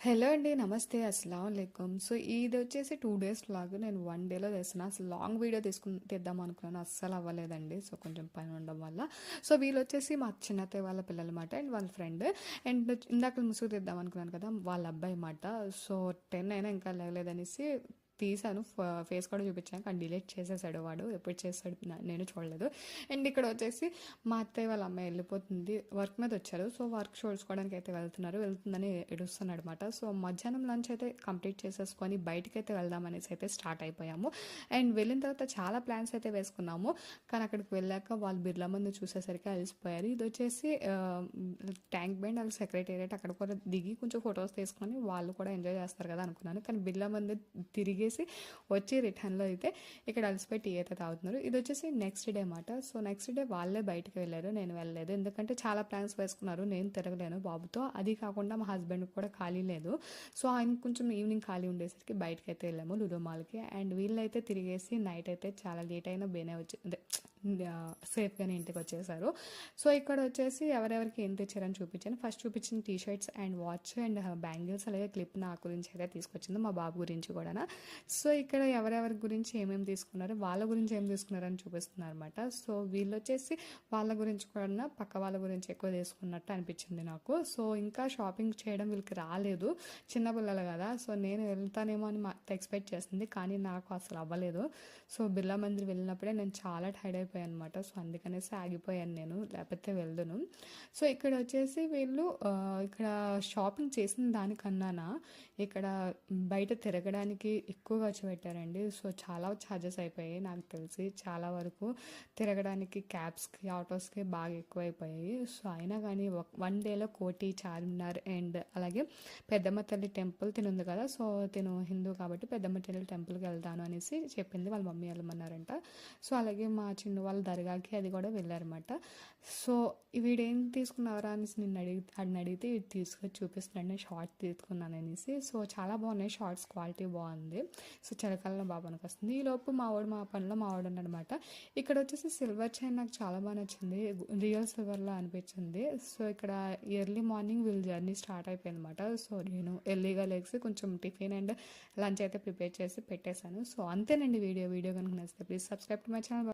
Hello అండి. నమస్తే. అస్సలాముఅలైకుం. సో, ఇదొచ్చేసి 2 డేస్ వ్లాగ్. నేను 1 డేలో చేస్తున్నా. అసలు లాంగ్ వీడియో తీద్దాం అనుకున్నాను. అస్సలు అవ్వలేదండి. సో, కొంచెం పని ఉండడం వల్ల. సో, వీళ్ళొచ్చేసి మా చిన్నత్తయ్య వాళ్ళ పిల్లలమాట అండ్ వాళ్ళ ఫ్రెండ్. అండ్ ఇందాక ముసుగు తీద్దాం అనుకున్నాను కదా! వాళ్ళ అబ్బాయి మాట. సో, 10 అయినా ఇంకా లేగలేదనేసి తీశాను. ఫేస్ కూడా చూపించాను. కానీ డిలీట్ చేసేసాడు వాడు. ఎప్పుడు చేస్తాడు నేను చూడలేదు. అండ్ ఇక్కడ వచ్చేసి మా అత్తయ్య వాళ్ళ అమ్మాయి వెళ్ళిపోతుంది. వర్క్ మీద వచ్చారు. సో, వర్క్ చూసుకోవడానికి అయితే వెళ్తుందని ఏడుస్తున్నాడు అనమాట. సో, మధ్యాహ్నం లంచ్ అయితే కంప్లీట్ చేసేసుకొని బయటకైతే వెళ్దామనేసి అయితే స్టార్ట్ అయిపోయాము. అండ్ వెళ్ళిన తర్వాత చాలా ప్లాన్స్ అయితే వేసుకున్నాము. కానీ అక్కడికి వెళ్ళాక వాళ్ళు బిర్లా మందు చూసేసరికి అలసిపోయారు. ఇది వచ్చేసి ట్యాంక్ బండ్ వాళ్ళ సెక్రటేరియట్ అక్కడ కూడా దిగి కొంచెం ఫొటోస్ తీసుకొని వాళ్ళు కూడా ఎంజాయ్ చేస్తారు కదా అనుకున్నాను. కానీ బిర్లా మందు తిరిగేసి వచ్చి రిటర్న్లో అయితే ఇక్కడ అలసిపోయి టీ అయితే తాగుతున్నారు. ఇది వచ్చేసి నెక్స్ట్ డే అన్నమాట. సో, నెక్స్ట్ డే వాళ్ళే బయటకు వెళ్ళారు. నేను వెళ్ళలేదు. ఎందుకంటే చాలా ప్లాన్స్ వేసుకున్నారు. నేను తిరగలేను బాబుతో. అది కాకుండా మా హస్బెండ్ కూడా ఖాళీ లేదు. సో, ఆయన కొంచెం ఈవినింగ్ ఖాళీ ఉండేసరికి బయటకు అయితే వెళ్ళాము లులు మాల్కి. అండ్ వీళ్ళైతే తిరిగేసి నైట్ అయితే చాలా లేట్ అయినా బేనే వచ్చి సేఫ్గానే ఇంటికి వచ్చేసారు. సో, ఇక్కడ వచ్చేసి ఎవరెవరికి ఏం తెచ్చారని చూపించాను. ఫస్ట్ చూపించిన T shirts and watch and bangles అలాగే క్లిప్ నా గురించి అయితే తీసుకొచ్చింది. మా బాబు గురించి కూడా. సో, ఇక్కడ ఎవరెవరి గురించి ఏమేమి తీసుకున్నారు, వాళ్ళ గురించి ఏం తీసుకున్నారని చూపిస్తున్నారు అనమాట. సో, వీళ్ళు వచ్చేసి వాళ్ళ గురించి కూడా పక్క వాళ్ళ గురించి ఎక్కువ తీసుకున్నట్టు అనిపించింది నాకు. సో, ఇంకా షాపింగ్ చేయడం వీళ్ళకి రాలేదు. చిన్న పిల్లలు కదా. సో, నేను వెళ్తానేమో అని మా ఎక్స్పెక్ట్ చేసింది. కానీ నాకు అసలు అవ్వలేదు. సో, బిర్లా మందిర్ వెళ్ళినప్పుడే నేను చాలా టైర్డ్ అయిపోయాను అనమాట. సో, అందుకనేసి ఆగిపోయాను నేను. లేకపోతే వెళ్దును. సో, ఇక్కడ వచ్చేసి వీళ్ళు ఇక్కడ షాపింగ్ చేసిన దానికన్నానా ఇక్కడ బయట తిరగడానికి ఎక్కువ ఖర్చు పెట్టారండి. సో, చాలా ఛార్జెస్ అయిపోయాయి నాకు తెలిసి. చాలా వరకు తిరగడానికి క్యాబ్స్కి ఆటోస్కి బాగా ఎక్కువైపోయాయి. సో, అయినా కానీ 1 డేలో కోటి, చార్మినార్ అండ్ అలాగే పెద్దమ్మ తల్లి టెంపుల్ తినుంది కదా. సో, తిను హిందూ కాబట్టి పెద్దమ్మ తల్లి టెంపుల్కి వెళ్తాను అనేసి చెప్పింది. వాళ్ళ మమ్మీ వెళ్ళమన్నారంట. సో, అలాగే మా చిన్న వాళ్ళ దర్గాకి అది కూడా వెళ్ళారన్నమాట. సో, వీడేం తీసుకున్నారా అనేసి నిన్ను అడిగితే ఇది తీసుకొని చూపిస్తున్నాడు. నేను షార్ట్స్ తీసుకున్నాను అనేసి. సో, చాలా బాగున్నాయి షార్ట్స్, క్వాలిటీ బాగుంది. సో, చలికాలంలో బాగా పనికొస్తుంది. ఈలోపు మా పనిలో మా వాడు ఉన్నాడనమాట. ఇక్కడ వచ్చేసి సిల్వర్ చైన్ నాకు చాలా బాగా నచ్చింది. రియల్ సిల్వర్లో అనిపించింది. సో, ఇక్కడ ఎర్లీ మార్నింగ్ వీళ్ళ జర్నీ స్టార్ట్ అయిపోయింది అనమాట. సో, నేను ఎర్లీగా లేచి కొంచెం టిఫిన్ అండ్ లంచ్ అయితే ప్రిపేర్ చేసి పెట్టేశాను. సో, అంతేనండి వీడియో కనుక నచ్చితే please subscribe to my channel.